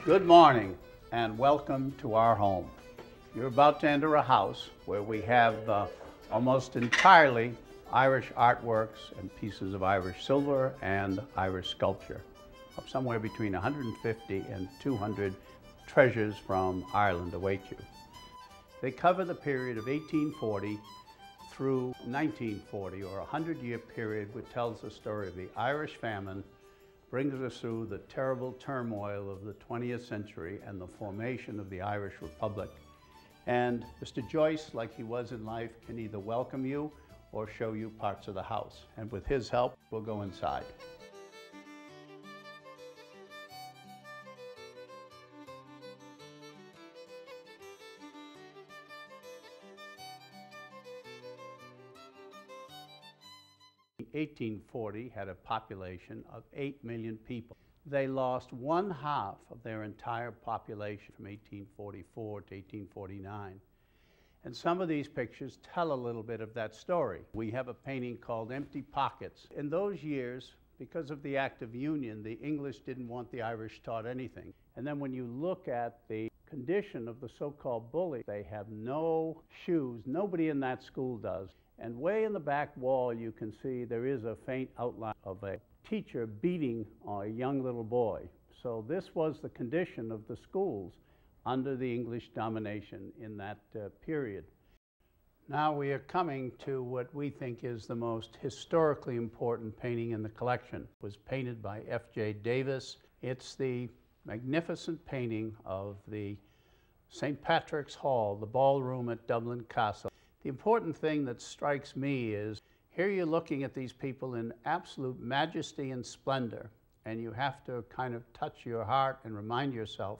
Good morning and welcome to our home. You're about to enter a house where we have almost entirely Irish artworks and pieces of Irish silver and Irish sculpture. Somewhere between 150 and 200 treasures from Ireland await you. They cover the period of 1840 through 1940, or a 100-year period which tells the story of the Irish famine, brings us through the terrible turmoil of the 20th century and the formation of the Irish Republic. And Mr. Joyce, like he was in life, can either welcome you or show you parts of the house. And with his help, we'll go inside. In 1840 had a population of 8 million people. They lost 1/2 of their entire population from 1844 to 1849. And some of these pictures tell a little bit of that story. We have a painting called Empty Pockets. In those years, because of the Act of Union, the English didn't want the Irish taught anything. And then when you look at the condition of the so-called bully, they have no shoes. Nobody in that school does. And way in the back wall, you can see there is a faint outline of a teacher beating a young little boy. So this was the condition of the schools under the English domination in that period. Now we are coming to what we think is the most historically important painting in the collection. It was painted by F.J. Davis. It's the magnificent painting of the St. Patrick's Hall, the ballroom at Dublin Castle. The important thing that strikes me is here you're looking at these people in absolute majesty and splendor, and you have to kind of touch your heart and remind yourself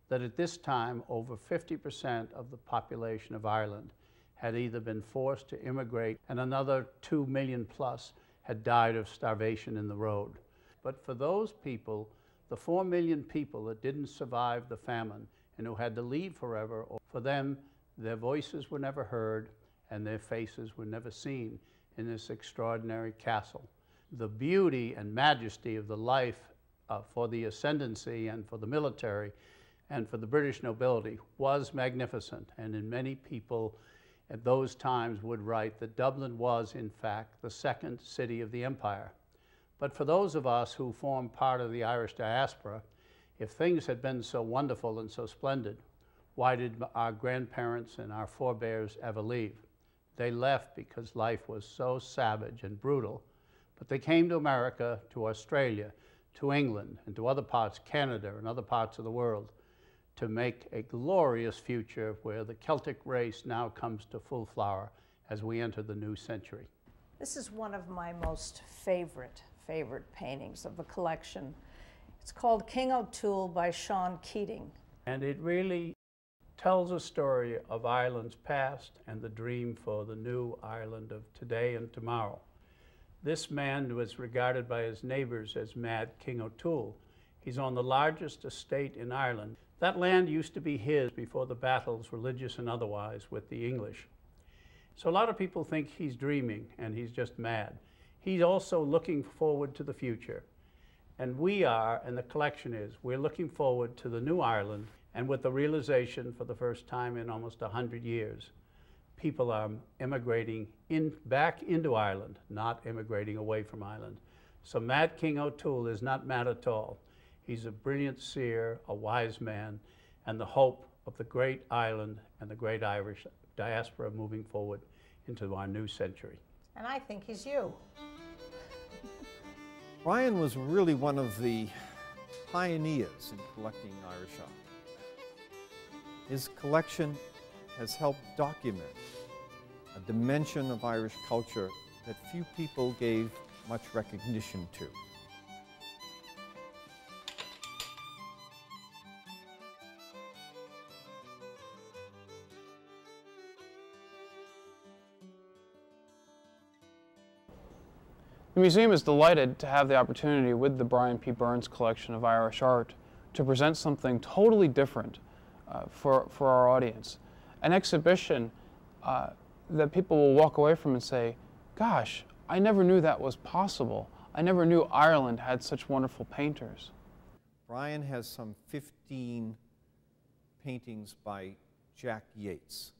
that at this time over 50% of the population of Ireland had either been forced to immigrate and another 2 million plus had died of starvation in the road. But for those people, the 4 million people that didn't survive the famine and who had to leave forever, for them, their voices were never heard and their faces were never seen in this extraordinary castle. The beauty and majesty of the life for the ascendancy and for the military and for the British nobility was magnificent. And in many people at those times would write that Dublin was, in fact, the second city of the empire. But for those of us who form part of the Irish diaspora, if things had been so wonderful and so splendid, why did our grandparents and our forebears ever leave? They left because life was so savage and brutal. But they came to America, to Australia, to England, and to other parts, Canada and other parts of the world, to make a glorious future where the Celtic race now comes to full flower as we enter the new century. This is one of my most favorite paintings of the collection. It's called King O'Toole by Sean Keating. And it really tells a story of Ireland's past and the dream for the new Ireland of today and tomorrow. This man was regarded by his neighbors as Mad King O'Toole. He's on the largest estate in Ireland. That land used to be his before the battles, religious and otherwise, with the English. So a lot of people think he's dreaming and he's just mad. He's also looking forward to the future. And we are, and the collection is, we're looking forward to the new Ireland, and with the realization for the first time in almost 100 years, people are immigrating back into Ireland, not immigrating away from Ireland. So Mad King O'Toole is not mad at all. He's a brilliant seer, a wise man, and the hope of the great island and the great Irish diaspora moving forward into our new century. And I think he's you. Brian was really one of the pioneers in collecting Irish art. His collection has helped document a dimension of Irish culture that few people gave much recognition to. The museum is delighted to have the opportunity with the Brian P. Burns collection of Irish art to present something totally different for our audience. An exhibition that people will walk away from and say, gosh, I never knew that was possible. I never knew Ireland had such wonderful painters. Brian has some 15 paintings by Jack Yates.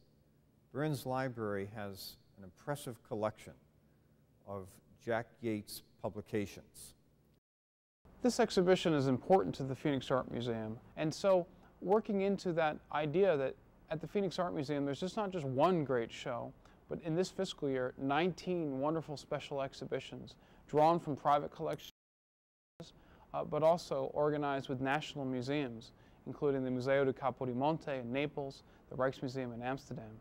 Burns Library has an impressive collection of Jack Yates publications. This exhibition is important to the Phoenix Art Museum, and so working into that idea that at the Phoenix Art Museum there's just not just one great show, but in this fiscal year 19 wonderful special exhibitions drawn from private collections, but also organized with national museums, including the Museo del Capodimonte in Naples, the Rijksmuseum in Amsterdam.